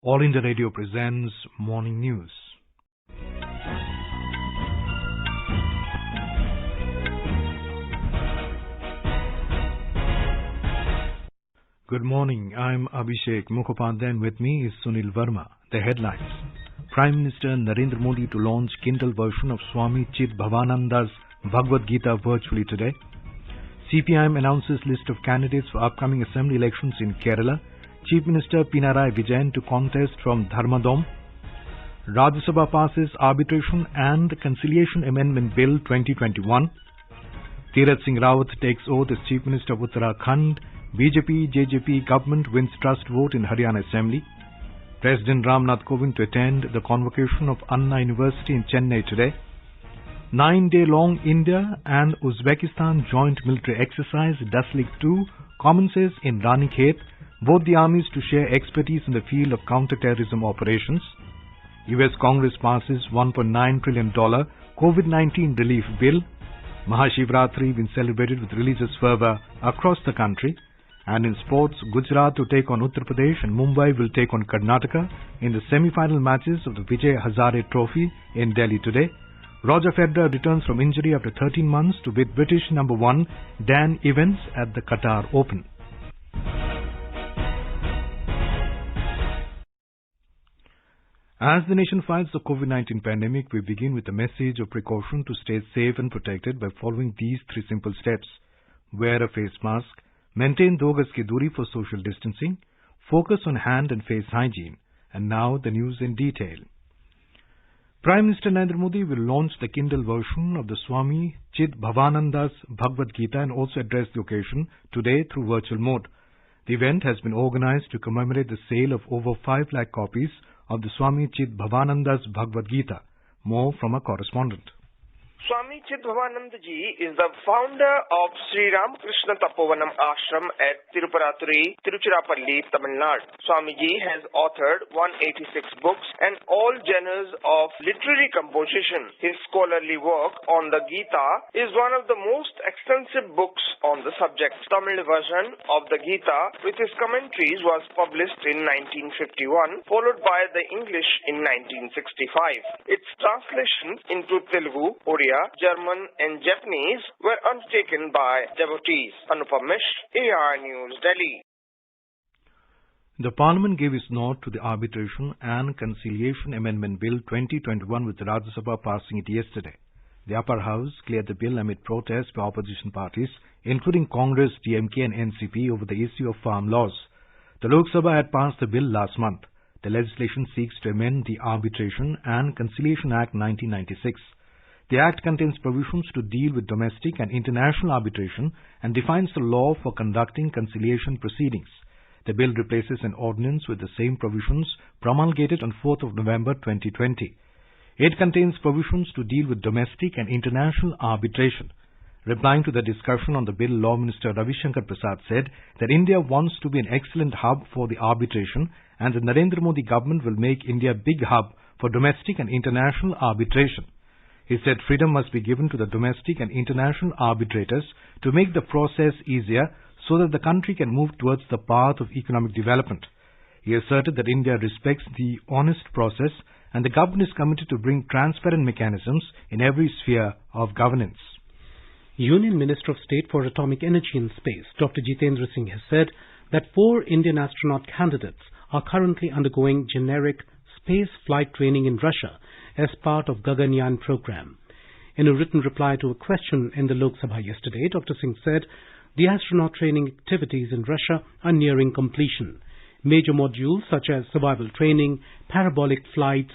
All India Radio presents Morning News. Good morning, I'm Abhishek Mukhopadhyay and with me is Sunil Verma. The headlines. Prime Minister Narendra Modi to launch Kindle version of Swami Chid Bhavananda's Bhagavad Gita virtually today. CPIM announces list of candidates for upcoming assembly elections in Kerala. Chief Minister Pinarayi Vijayan to contest from Dharmadom. Rajya Sabha passes Arbitration and Conciliation Amendment Bill 2021. Tirath Singh Rawat takes oath as Chief Minister of Uttarakhand. BJP-JJP government wins trust vote in Haryana Assembly. President Ramnath Kovind to attend the convocation of Anna University in Chennai today. 9-day-long India and Uzbekistan joint military exercise Daslik 2 commences in Ranikhet. Both the armies to share expertise in the field of counter-terrorism operations. US Congress passes $1.9 trillion COVID-19 relief bill. Mahashivratri been celebrated with religious fervour across the country. And in sports, Gujarat to take on Uttar Pradesh and Mumbai will take on Karnataka in the semi-final matches of the Vijay Hazare Trophy in Delhi today. Roger Federer returns from injury after 13 months to beat British number 1 Dan Evans at the Qatar Open. As the nation fights the COVID-19 pandemic, we begin with a message of precaution to stay safe and protected by following these 3 simple steps. Wear a face mask, maintain 2 gaz ki duri for social distancing, focus on hand and face hygiene. And now the news in detail. Prime Minister Narendra Modi will launch the Kindle version of the Swami Chid Bhavananda's Bhagavad Gita and also address the occasion today through virtual mode. The event has been organized to commemorate the sale of over 5 lakh copies of the Swami Chid Bhavananda's Bhagavad Gita. More from a correspondent. Swami Chid Bhavananda Ji is the founder of Sri Ramakrishna Tapovanam Ashram at Tiruparaturi, Tiruchirappalli, Tamil Nadu. Swamiji has authored 186 books and all genres of literary composition. His scholarly work on the Gita is one of the most extensive books on the subject. Tamil version of the Gita with his commentaries was published in 1951, followed by the English in 1965. Its translation into Telugu, Oriya, German and Japanese were undertaken by devotees. Anupam Mishra, AR News, Delhi. The Parliament gave its nod to the Arbitration and Conciliation Amendment Bill 2021 with the Rajya Sabha passing it yesterday. The upper house cleared the bill amid protests by opposition parties, including Congress, DMK and NCP over the issue of farm laws. The Lok Sabha had passed the bill last month. The legislation seeks to amend the Arbitration and Conciliation Act 1996. The Act contains provisions to deal with domestic and international arbitration and defines the law for conducting conciliation proceedings. The bill replaces an ordinance with the same provisions promulgated on 4th of November 2020. It contains provisions to deal with domestic and international arbitration. Replying to the discussion on the bill, Law Minister Ravi Shankar Prasad said that India wants to be an excellent hub for the arbitration and the Narendra Modi government will make India a big hub for domestic and international arbitration. He said freedom must be given to the domestic and international arbitrators to make the process easier so that the country can move towards the path of economic development. He asserted that India respects the honest process and the government is committed to bring transparent mechanisms in every sphere of governance. Union Minister of State for Atomic Energy and Space, Dr. Jitendra Singh has said that 4 Indian astronaut candidates are currently undergoing generic space flight training in Russia as part of Gaganyaan program. In a written reply to a question in the Lok Sabha yesterday, Dr. Singh said the astronaut training activities in Russia are nearing completion. Major modules such as survival training, parabolic flights,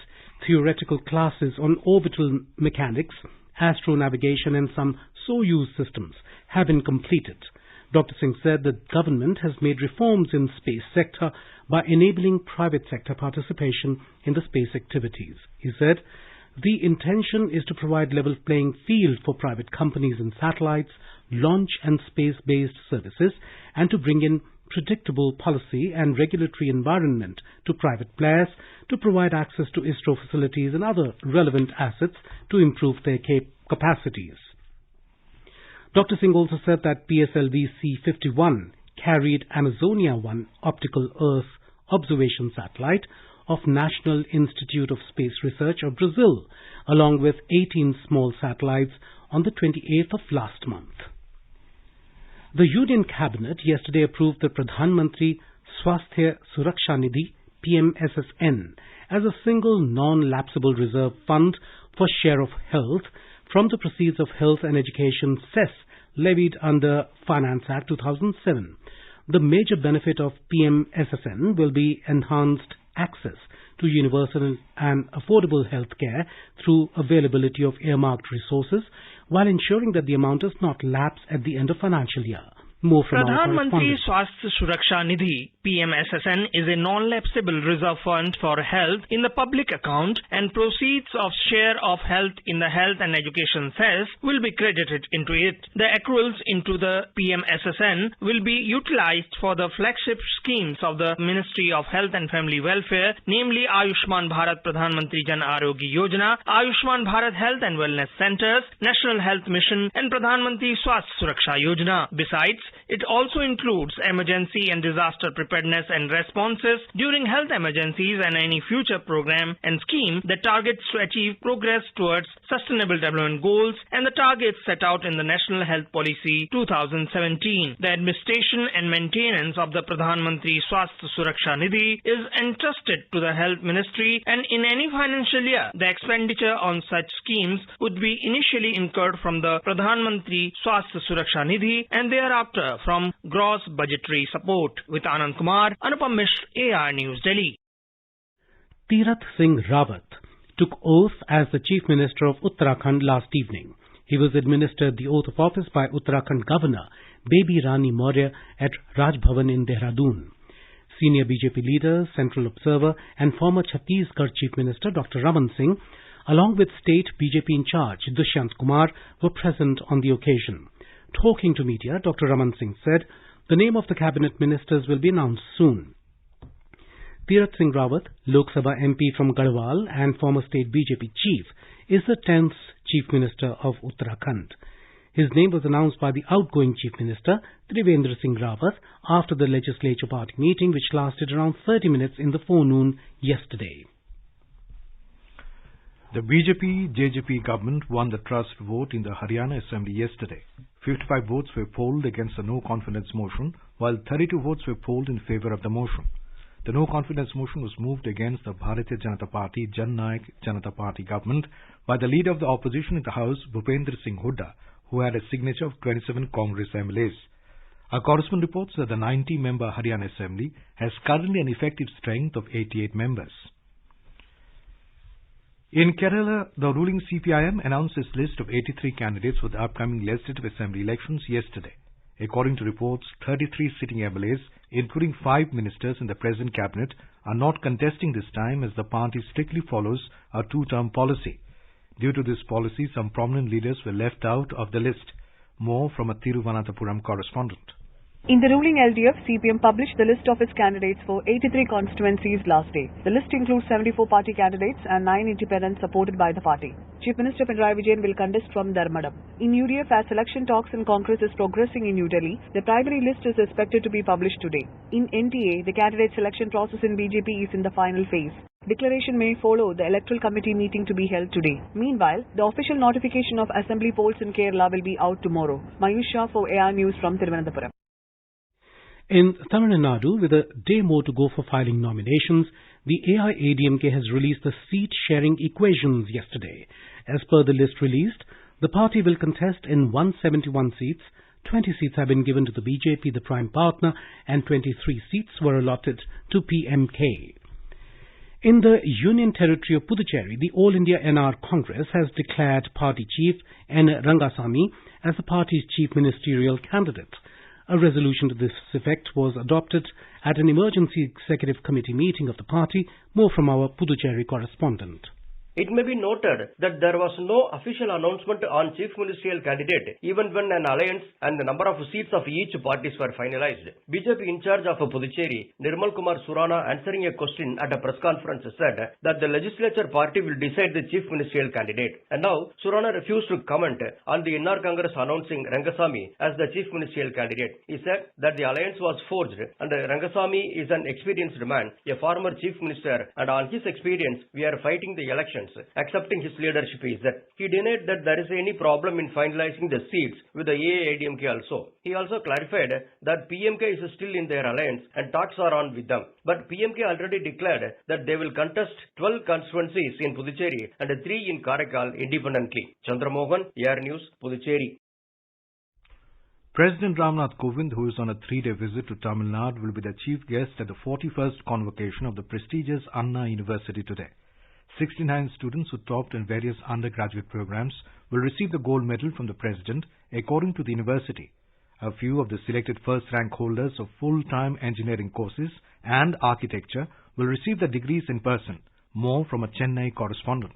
theoretical classes on orbital mechanics, astronavigation and some Soyuz systems have been completed. Dr. Singh said the government has made reforms in the space sector by enabling private sector participation in the space activities. He said the intention is to provide level playing field for private companies in satellites, launch and space-based services and to bring in predictable policy and regulatory environment to private players to provide access to ISRO facilities and other relevant assets to improve their capacities. Dr. Singh also said that PSLV C-51 carried Amazonia-1 optical Earth observation satellite of National Institute of Space Research of Brazil, along with 18 small satellites on the 28th of last month. The Union Cabinet yesterday approved the Pradhan Mantri Swasthya Suraksha Nidhi PMSSN as a single non-lapsable reserve fund for share of health from the proceeds of health and education cess levied under Finance Act 2007. The major benefit of PMSSN will be enhanced access to universal and affordable health care through availability of earmarked resources, while ensuring that the amount does not lapse at the end of financial year. More from Pradhan our Mantri correspondent. Swasthya Suraksha Nidhi PMSSN is a non-lapsable reserve fund for health in the public account, and proceeds of share of health in the health and education cess will be credited into it. The accruals into the PMSSN will be utilized for the flagship schemes of the Ministry of Health and Family Welfare, namely Ayushman Bharat Pradhan Mantri Jan Arogya Yojana, Ayushman Bharat Health and Wellness Centers, National Health Mission and Pradhan Mantri Swasthya Suraksha Yojana. Besides, it also includes emergency and disaster preparedness and responses during health emergencies and any future program and scheme that targets to achieve progress towards Sustainable Development Goals and the targets set out in the National Health Policy 2017. The administration and maintenance of the Pradhan Mantri Swasthya Suraksha Nidhi is entrusted to the Health Ministry, and in any financial year, the expenditure on such schemes would be initially incurred from the Pradhan Mantri Swasthya Suraksha Nidhi and thereafter from gross budgetary support. With Anand Kumar, Anupam Mishra, AR News, Delhi. Tirath Singh Rawat took oath as the Chief Minister of Uttarakhand last evening. He was administered the oath of office by Uttarakhand Governor Baby Rani Maurya at Raj Bhavan in Dehradun. Senior BJP leader, Central Observer and former Chhattisgarh Chief Minister Dr. Raman Singh, along with State BJP in charge Dushyant Kumar, were present on the occasion. Talking to media, Dr. Raman Singh said the name of the cabinet ministers will be announced soon. Tirath Singh Rawat, Lok Sabha MP from Garhwal and former state BJP chief, is the 10th Chief Minister of Uttarakhand. His name was announced by the outgoing Chief Minister, Trivendra Singh Rawat, after the legislature party meeting which lasted around 30 minutes in the forenoon yesterday. The BJP-JJP government won the trust vote in the Haryana Assembly yesterday. 55 votes were polled against the no-confidence motion, while 32 votes were polled in favour of the motion. The no-confidence motion was moved against the Bharatiya Janata Party Jan Nayak Janata Party government by the leader of the opposition in the House, Bhupendra Singh Hooda, who had a signature of 27 Congress MLAs. Our correspondent reports that the 90-member Haryana Assembly has currently an effective strength of 88 members. In Kerala, the ruling CPIM announced its list of 83 candidates for the upcoming Legislative Assembly elections yesterday. According to reports, 33 sitting MLAs, including 5 ministers in the present cabinet, are not contesting this time as the party strictly follows a two-term policy. Due to this policy, some prominent leaders were left out of the list. More from a Thiruvananthapuram correspondent. In the ruling LDF, CPM published the list of its candidates for 83 constituencies last day. The list includes 74 party candidates and 9 independents supported by the party. Chief Minister Pinarayi Vijayan will contest from Dharmadam. In UDF, as election talks in Congress is progressing in New Delhi, the primary list is expected to be published today. In NTA, the candidate selection process in BJP is in the final phase. Declaration may follow the electoral committee meeting to be held today. Meanwhile, the official notification of assembly polls in Kerala will be out tomorrow. Mayush Shah for AR News from Thiruvananthapuram. In Tamil Nadu, with a day more to go for filing nominations, the AIADMK has released the seat-sharing equations yesterday. As per the list released, the party will contest in 171 seats, 20 seats have been given to the BJP, the prime partner, and 23 seats were allotted to PMK. In the Union Territory of Puducherry, the All India NR Congress has declared party chief N. Rangasamy as the party's chief ministerial candidate. A resolution to this effect was adopted at an emergency executive committee meeting of the party. More from our Puducherry correspondent. It may be noted that there was no official announcement on chief ministerial candidate even when an alliance and the number of seats of each parties were finalized. BJP in charge of Puducherry, Nirmal Kumar Surana, answering a question at a press conference, said that the legislature party will decide the chief ministerial candidate. And now, Surana refused to comment on the NR Congress announcing Rangasamy as the chief ministerial candidate. He said that the alliance was forged and Rangasamy is an experienced man, a former chief minister, and on his experience, we are fighting the elections. Accepting his leadership is that he denied that there is any problem in finalizing the seats with the AIADMK also. He also clarified that PMK is still in their alliance and talks are on with them. But PMK already declared that they will contest 12 constituencies in Puducherry and 3 in Karaikal independently. Chandramohan, Air News, Puducherry. President Ramnath Kovind, who is on a 3-day visit to Tamil Nadu, will be the chief guest at the 41st convocation of the prestigious Anna University today. 69 students who topped in various undergraduate programs will receive the gold medal from the president, according to the university. A few of the selected first-rank holders of full-time engineering courses and architecture will receive the degrees in person. More from a Chennai correspondent.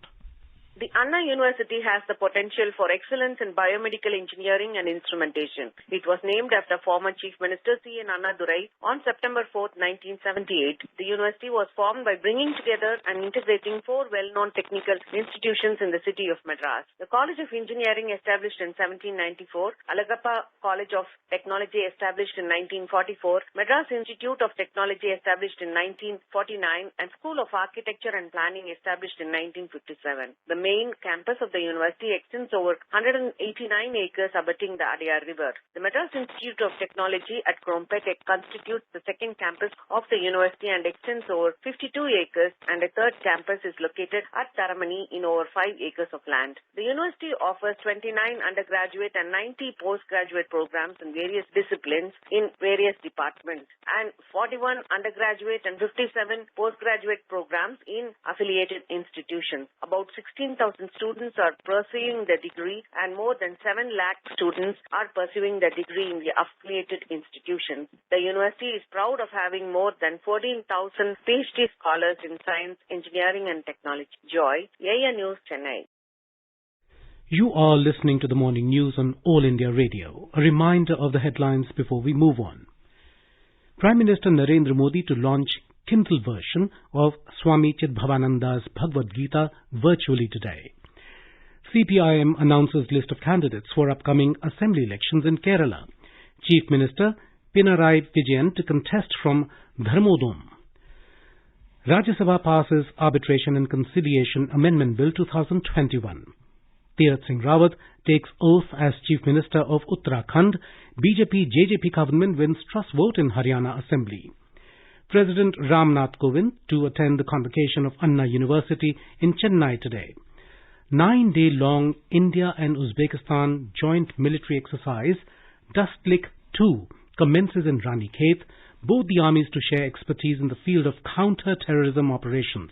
The Anna University has the potential for excellence in biomedical engineering and instrumentation. It was named after former Chief Minister C.N. Annadurai on September 4, 1978. The university was formed by bringing together and integrating 4 well-known technical institutions in the city of Madras. The College of Engineering established in 1794, Alagappa College of Technology established in 1944, Madras Institute of Technology established in 1949, and School of Architecture and Planning established in 1957. The main campus of the university extends over 189 acres abutting the Adyar River. The Madras Institute of Technology at Krompet constitutes the second campus of the university and extends over 52 acres, and a third campus is located at Taramani in over 5 acres of land. The university offers 29 undergraduate and 90 postgraduate programs in various disciplines in various departments, and 41 undergraduate and 57 postgraduate programs in affiliated institutions. About 16,000 students are pursuing the degree, and more than 7 lakh students are pursuing the degree in the affiliated institutions. The university is proud of having more than 14,000 PhD scholars in science, engineering and technology. Joy, AIR News, Chennai. You are listening to the morning news on All India Radio. A reminder of the headlines before we move on. Prime Minister Narendra Modi to launch Kindle version of Swami Chidbhavananda's Bhagavad Gita virtually today. CPIM announces list of candidates for upcoming assembly elections in Kerala. Chief Minister Pinarayi Vijayan to contest from Dharmodom. Rajya Sabha passes Arbitration and Conciliation Amendment Bill 2021. Tirath Singh Rawat takes oath as Chief Minister of Uttarakhand. BJP-JJP government wins trust vote in Haryana Assembly. President Ramnath Kovind to attend the convocation of Anna University in Chennai today. 9-day-long India and Uzbekistan joint military exercise Dastlik 2 commences in Ranikhet, both the armies to share expertise in the field of counter-terrorism operations.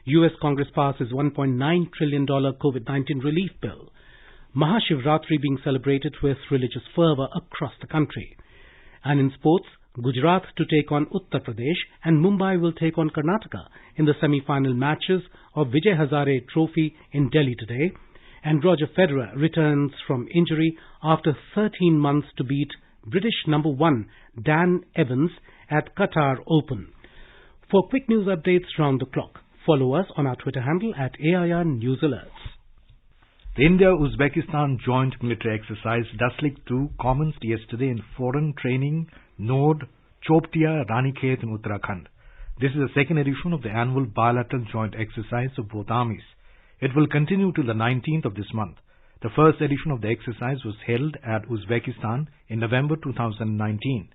US Congress passes $1.9 trillion COVID-19 relief bill. Mahashivratri being celebrated with religious fervor across the country. And in sports, Gujarat to take on Uttar Pradesh and Mumbai will take on Karnataka in the semi-final matches of Vijay Hazare Trophy in Delhi today. And Roger Federer returns from injury after 13 months to beat British number 1 Dan Evans at Qatar Open. For quick news updates round the clock, follow us on our Twitter handle at AIR News Alerts. The India-Uzbekistan joint military exercise Dastlik 2 commenced yesterday in Foreign Training Node Choptia, Ranikhet in Uttarakhand. This is the second edition of the annual bilateral joint exercise of both armies. It will continue till the 19th of this month. The first edition of the exercise was held at Uzbekistan in November 2019.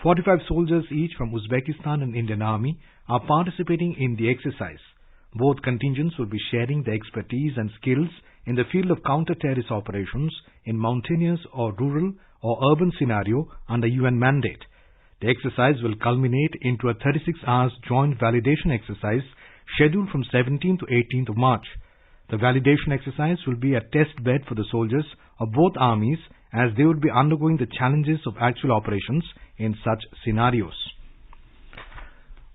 45 soldiers each from Uzbekistan and Indian Army are participating in the exercise. Both contingents will be sharing their expertise and skills in the field of counter-terrorist operations in mountainous or rural or urban scenario under UN mandate. The exercise will culminate into a 36 hours joint validation exercise scheduled from 17th to 18th of March. The validation exercise will be a test bed for the soldiers of both armies as they will be undergoing the challenges of actual operations in such scenarios.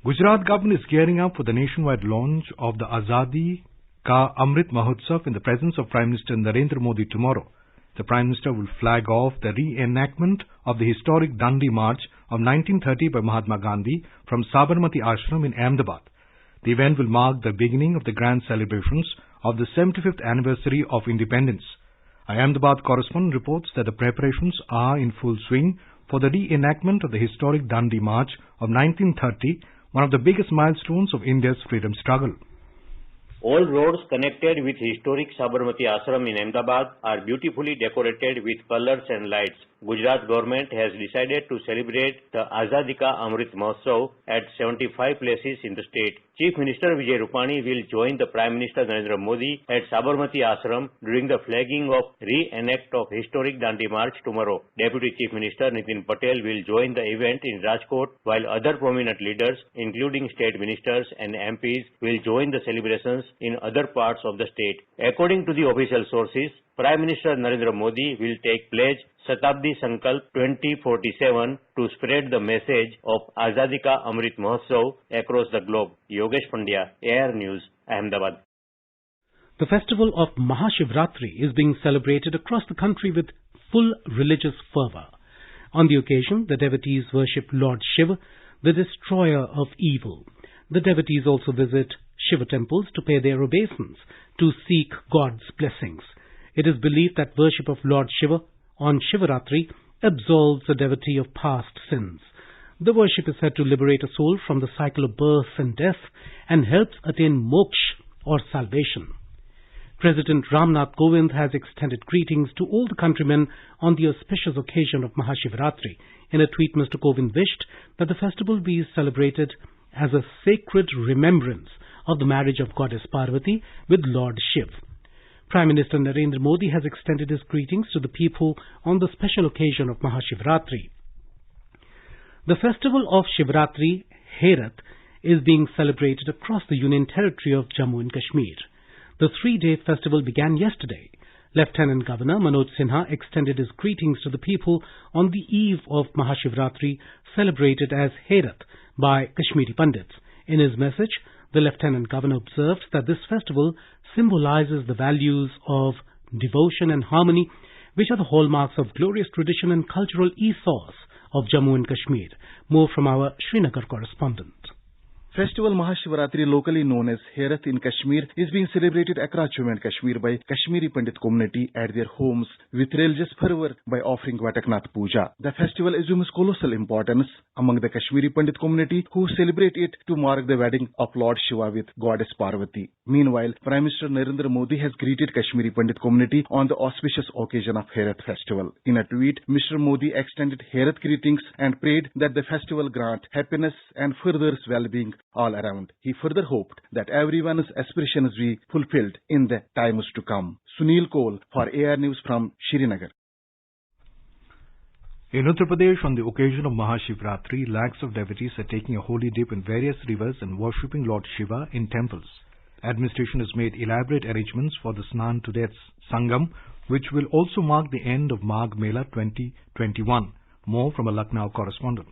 Gujarat government is gearing up for the nationwide launch of the Azadi Ka Amrit Mahotsav in the presence of Prime Minister Narendra Modi tomorrow. The Prime Minister will flag off the reenactment of the historic Dandi March of 1930 by Mahatma Gandhi from Sabarmati Ashram in Ahmedabad. The event will mark the beginning of the grand celebrations of the 75th anniversary of independence. Our Ahmedabad correspondent reports that the preparations are in full swing for the reenactment of the historic Dandi March of 1930, one of the biggest milestones of India's freedom struggle. All roads connected with historic Sabarmati Ashram in Ahmedabad are beautifully decorated with colors and lights. Gujarat government has decided to celebrate the Azadi Ka Amrit Mahotsav at 75 places in the state. Chief Minister Vijay Rupani will join the Prime Minister Narendra Modi at Sabarmati Ashram during the flagging of reenact of historic Dandi March tomorrow. Deputy Chief Minister Nitin Patel will join the event in Rajkot, while other prominent leaders, including state ministers and MPs, will join the celebrations in other parts of the state. According to the official sources, Prime Minister Narendra Modi will take pledge Shatabdi Sankalp 2047 to spread the message of Azadi Ka Amrit Mahotsav across the globe. Yogesh Pandya, AR News, Ahmedabad. The festival of Mahashivratri is being celebrated across the country with full religious fervor. On the occasion, the devotees worship Lord Shiva, the destroyer of evil. The devotees also visit Shiva temples to pay their obeisance, to seek God's blessings. It is believed that worship of Lord Shiva on Shivaratri absolves a devotee of past sins. The worship is said to liberate a soul from the cycle of birth and death and helps attain moksha or salvation. President Ramnath Kovind has extended greetings to all the countrymen on the auspicious occasion of Mahashivratri. In a tweet, Mr. Kovind wished that the festival be celebrated as a sacred remembrance of the marriage of Goddess Parvati with Lord Shiv. Prime Minister Narendra Modi has extended his greetings to the people on the special occasion of Mahashivratri. The festival of Shivratri, Herath, is being celebrated across the Union Territory of Jammu and Kashmir. The three-day festival began yesterday. Lieutenant Governor Manoj Sinha extended his greetings to the people on the eve of Mahashivratri, celebrated as Herath by Kashmiri Pandits. In his message, the Lieutenant Governor observed that this festival symbolizes the values of devotion and harmony, which are the hallmarks of glorious tradition and cultural ethos of Jammu and Kashmir. More from our Srinagar correspondent. Festival Mahashivratri, locally known as Herath in Kashmir, is being celebrated across Jammu and Kashmir by Kashmiri Pandit community at their homes with religious fervor by offering Vataknath Puja. The festival assumes colossal importance among the Kashmiri Pandit community, who celebrate it to mark the wedding of Lord Shiva with Goddess Parvati. Meanwhile, Prime Minister Narendra Modi has greeted Kashmiri Pandit community on the auspicious occasion of Herath festival. In a tweet, Mr. Modi extended Herath greetings and prayed that the festival grant happiness and furthers well-being all around. He further hoped that everyone's aspirations be fulfilled in the times to come. Sunil Kohl for AR News from Srinagar. In Uttar Pradesh, on the occasion of Mahashivratri, lakhs of devotees are taking a holy dip in various rivers and worshipping Lord Shiva in temples. Administration has made elaborate arrangements for the Snan to Death Sangam, which will also mark the end of Magh Mela 2021. More from a Lucknow correspondent.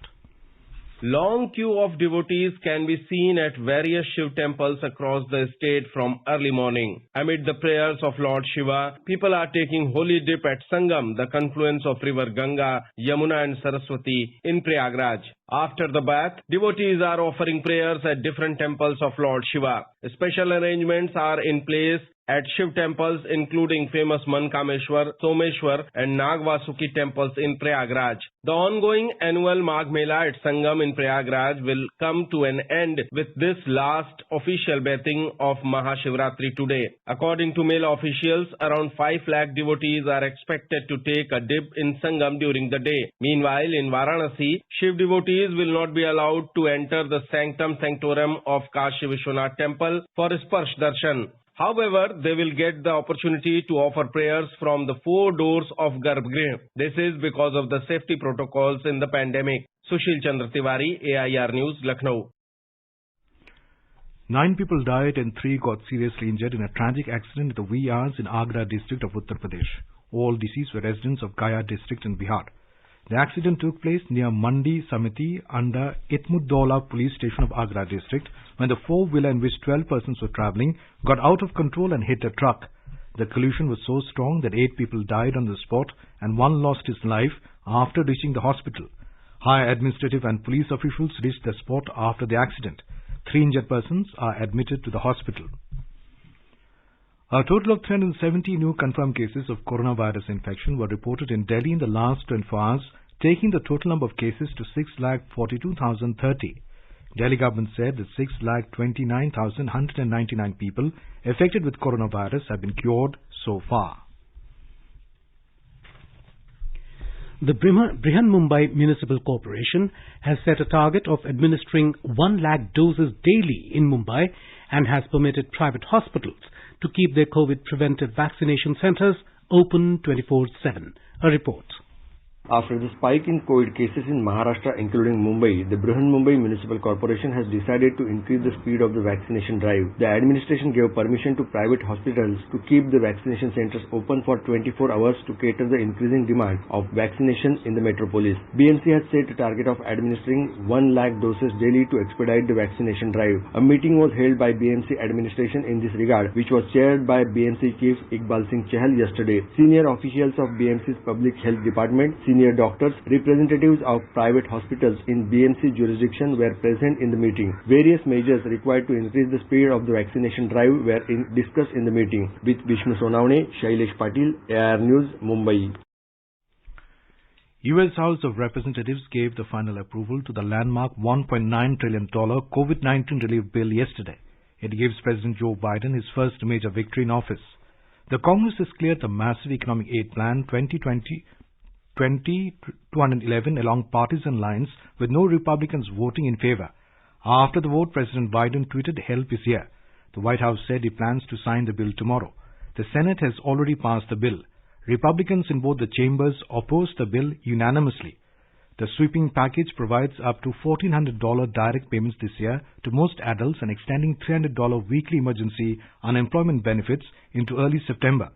Long queue of devotees can be seen at various Shiv temples across the state from early morning. Amid the prayers of Lord Shiva, people are taking holy dip at Sangam, the confluence of river Ganga, Yamuna and Saraswati in Prayagraj. After the bath, devotees are offering prayers at different temples of Lord Shiva. Special arrangements are in place at Shiv temples including famous Mankameshwar, Someshwar and Nagvasuki temples in Prayagraj. The ongoing annual Magh Mela at Sangam in Prayagraj will come to an end with this last official bathing of Mahashivratri today. According to Mela officials, around 5 lakh devotees are expected to take a dip in Sangam during the day. Meanwhile, in Varanasi, Shiv devotees will not be allowed to enter the sanctum sanctorum of Kashi Vishwanath temple for Sparsh Darshan. However, they will get the opportunity to offer prayers from the 4 doors of Garbhagriha. This is because of the safety protocols in the pandemic. Sushil Chandra Tiwari, AIR News, Lucknow. 9 people died and 3 got seriously injured in a tragic accident at the VRs in Agra district of Uttar Pradesh. All deceased were residents of Gaya district in Bihar. The accident took place near Mandi Samiti under Itmuddola police station of Agra district when the four-wheeler in which 12 persons were travelling got out of control and hit a truck. The collision was so strong that 8 people died on the spot and 1 lost his life after reaching the hospital. Higher administrative and police officials reached the spot after the accident. 3 injured persons are admitted to the hospital. A total of 370 new confirmed cases of coronavirus infection were reported in Delhi in the last 24 hours, taking the total number of cases to 6,42,030. Delhi government said that 6,29,199 people affected with coronavirus have been cured so far. The Brihan Mumbai Municipal Corporation has set a target of administering 1 lakh doses daily in Mumbai and has permitted private hospitals to keep their COVID preventive vaccination centres open 24/7. A report. After the spike in COVID cases in Maharashtra, including Mumbai, the Brihan Mumbai Municipal Corporation has decided to increase the speed of the vaccination drive. The administration gave permission to private hospitals to keep the vaccination centers open for 24 hours to cater the increasing demand of vaccination in the metropolis. BMC has set a target of administering 1 lakh doses daily to expedite the vaccination drive. A meeting was held by BMC administration in this regard, which was chaired by BMC Chief Iqbal Singh Chahal yesterday. Senior officials of BMC's Public Health Department, senior doctors, representatives of private hospitals in BMC jurisdiction were present in the meeting. Various measures required to increase the speed of the vaccination drive were discussed in the meeting. With Vishnu Sonavne, Shailesh Patil, AR News, Mumbai. U.S. House of Representatives gave the final approval to the landmark $1.9 trillion COVID-19 relief bill yesterday. It gives President Joe Biden his first major victory in office. The Congress has cleared the massive economic aid plan 2020-211 along partisan lines with no Republicans voting in favor. After the vote, President Biden tweeted, "Help is here." The White House said he plans to sign the bill tomorrow. The Senate has already passed the bill. Republicans in both the chambers opposed the bill unanimously. The sweeping package provides up to $1,400 direct payments this year to most adults and extending $300 weekly emergency unemployment benefits into early September.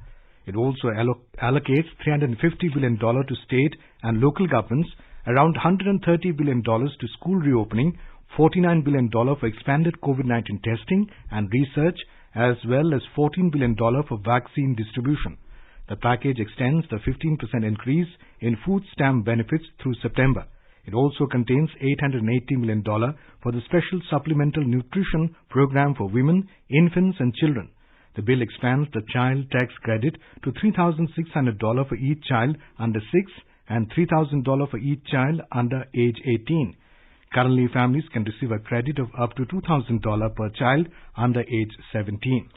It also allocates $350 billion to state and local governments, around $130 billion to school reopening, $49 billion for expanded COVID-19 testing and research, as well as $14 billion for vaccine distribution. The package extends the 15% increase in food stamp benefits through September. It also contains $880 million for the special supplemental nutrition program for women, infants and children. The bill expands the child tax credit to $3,600 for each child under 6 and $3,000 for each child under age 18. Currently, families can receive a credit of up to $2,000 per child under age 17.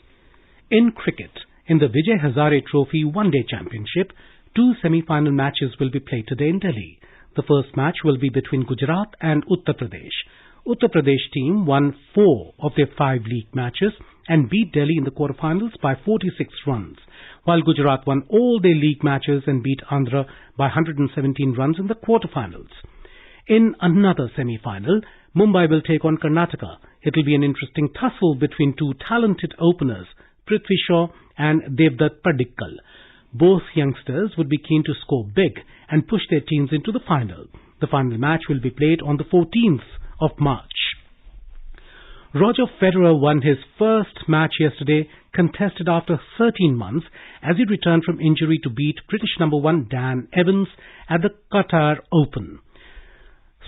In cricket, in the Vijay Hazare Trophy One-Day Championship, 2 semi-final matches will be played today in Delhi. The first match will be between Gujarat and Uttar Pradesh. Uttar Pradesh team won 4 of their 5 league matches and beat Delhi in the quarterfinals by 46 runs, while Gujarat won all their league matches and beat Andhra by 117 runs in the quarterfinals. In another semi-final, Mumbai will take on Karnataka. It will be an interesting tussle between 2 talented openers, Prithvi Shaw and Devdutt Padikkal. Both youngsters would be keen to score big and push their teams into the final. The final match will be played on the 14th of March. Roger Federer won his first match yesterday, contested after 13 months, as he returned from injury to beat British number 1 Dan Evans at the Qatar Open.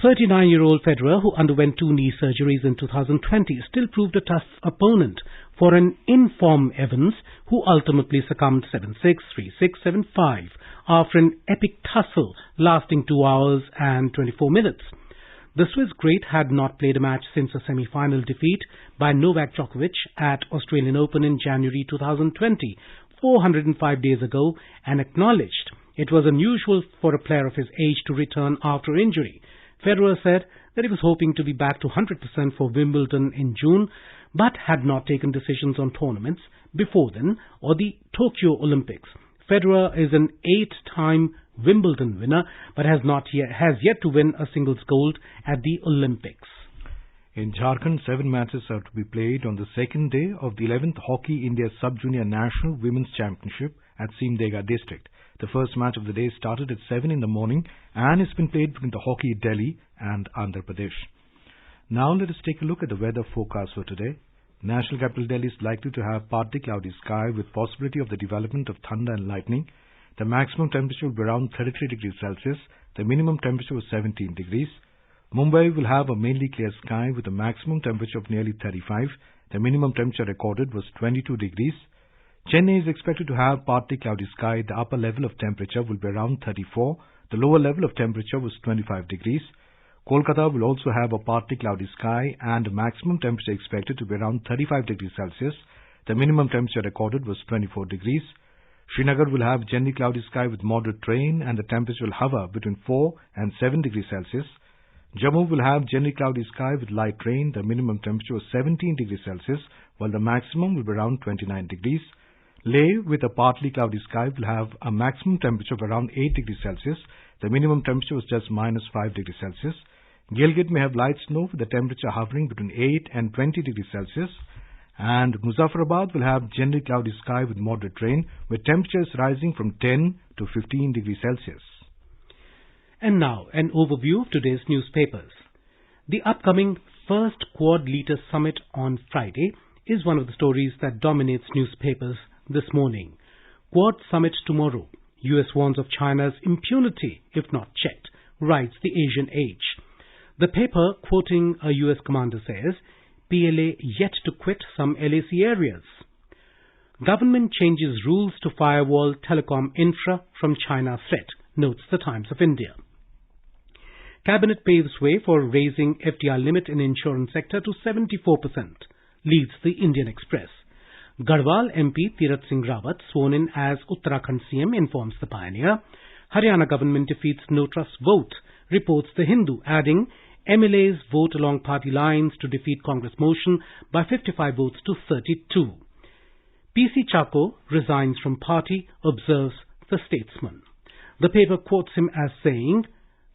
39-year-old Federer, who underwent 2 knee surgeries in 2020, still proved a tough opponent for an in-form Evans, who ultimately succumbed 7-6, 3-6, 7-5 after an epic tussle lasting 2 hours and 24 minutes. The Swiss great had not played a match since a semi-final defeat by Novak Djokovic at Australian Open in January 2020, 405 days ago, and acknowledged it was unusual for a player of his age to return after injury. Federer said that he was hoping to be back to 100% for Wimbledon in June, but had not taken decisions on tournaments before then or the Tokyo Olympics. Federer is an 8-time Wimbledon winner, but has yet to win a singles gold at the Olympics. In Jharkhand, 7 matches are to be played on the second day of the 11th Hockey India Sub-Junior National Women's Championship at Simdega district. The first match of the day started at 7 in the morning and has been played between the Hockey Delhi and Andhra Pradesh. Now let us take a look at the weather forecast for today. National capital Delhi is likely to have partly cloudy sky with possibility of the development of thunder and lightning. The maximum temperature will be around 33 degrees Celsius. The minimum temperature was 17 degrees. Mumbai will have a mainly clear sky with a maximum temperature of nearly 35. The minimum temperature recorded was 22 degrees. Chennai is expected to have partly cloudy sky. The upper level of temperature will be around 34. The lower level of temperature was 25 degrees. Kolkata will also have a partly cloudy sky and maximum temperature expected to be around 35 degrees Celsius. The minimum temperature recorded was 24 degrees. Srinagar will have generally cloudy sky with moderate rain and the temperature will hover between 4 and 7 degrees Celsius. Jammu will have generally cloudy sky with light rain. The minimum temperature was 17 degrees Celsius while the maximum will be around 29 degrees. Leh with a partly cloudy sky will have a maximum temperature of around 8 degrees Celsius. The minimum temperature was just minus 5 degrees Celsius. Gilgit may have light snow with the temperature hovering between 8 and 20 degrees Celsius. And Muzaffarabad will have generally cloudy sky with moderate rain with temperatures rising from 10 to 15 degrees Celsius. And now an overview of today's newspapers. The upcoming first Quad Leader Summit on Friday is one of the stories that dominates newspapers this morning. Quad Summit tomorrow. US warns of China's impunity if not checked, writes the Asian Age. The paper, quoting a US commander, says, PLA yet to quit some LAC areas. Government changes rules to firewall telecom infra from China threat, notes the Times of India. Cabinet paves way for raising FDR limit in insurance sector to 74%, leads the Indian Express. Garhwal MP Tirath Singh Rawat, sworn in as Uttarakhand CM, informs the Pioneer. Haryana government defeats no trust vote, reports the Hindu, adding MLAs vote along party lines to defeat Congress motion by 55 votes to 32. PC Chako resigns from party, observes the Statesman. The paper quotes him as saying,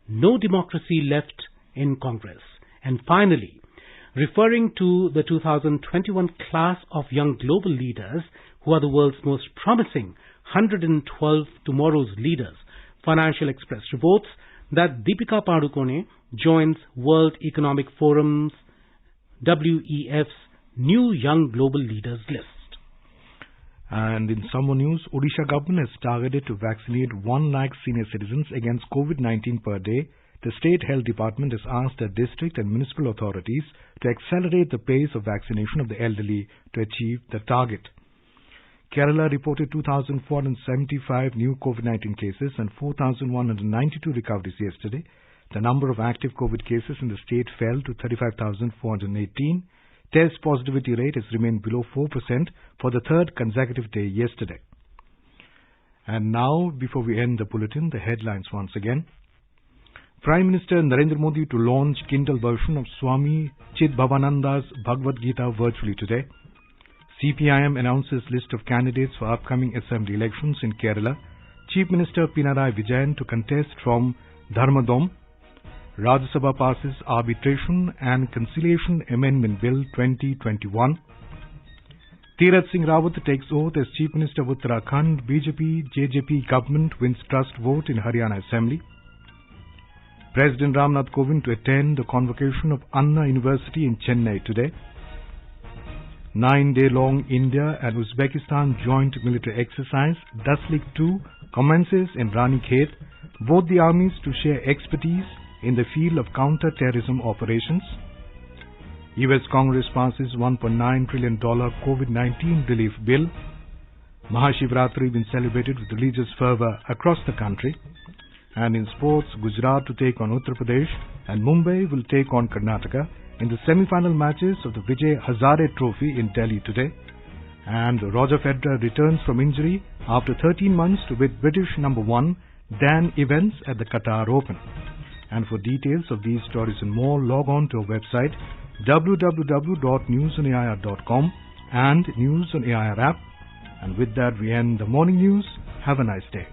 no democracy left in Congress. And finally, referring to the 2021 class of young global leaders who are the world's most promising 112 tomorrow's leaders, Financial Express reports that Deepika Padukone joins World Economic Forum's WEF's new young global leaders list. And in some more news, Odisha government has targeted to vaccinate 1 lakh senior citizens against COVID-19 per day. The State Health Department has asked the district and municipal authorities to accelerate the pace of vaccination of the elderly to achieve the target. Kerala reported 2,475 new COVID-19 cases and 4,192 recoveries yesterday. The number of active COVID cases in the state fell to 35,418. Test positivity rate has remained below 4% for the third consecutive day yesterday. And now, before we end the bulletin, the headlines once again. Prime Minister Narendra Modi to launch Kindle version of Swami Chidbhavananda's Bhagavad Gita virtually today. CPIM announces list of candidates for upcoming assembly elections in Kerala. Chief Minister Pinarayi Vijayan to contest from Dharmadom. Rajya Sabha passes Arbitration and Conciliation Amendment Bill 2021. Tirath Singh Rawat takes oath as Chief Minister of Uttarakhand. BJP-JJP government wins trust vote in Haryana Assembly. President Ramnath Kovind to attend the convocation of Anna University in Chennai today. 9-day-long India and Uzbekistan joint military exercise, Daslik 2, commences in Ranikhet. Both the armies to share expertise in the field of counter-terrorism operations. US Congress passes $1.9 trillion COVID-19 relief bill. Mahashivratri been celebrated with religious fervor across the country. And in sports, Gujarat to take on Uttar Pradesh and Mumbai will take on Karnataka in the semi-final matches of the Vijay Hazare Trophy in Delhi today. And Roger Federer returns from injury after 13 months to beat British number 1 Dan Evans at the Qatar Open. And for details of these stories and more, log on to our website www.newsonair.com and News on AIR app. And with that, we end the morning news. Have a nice day.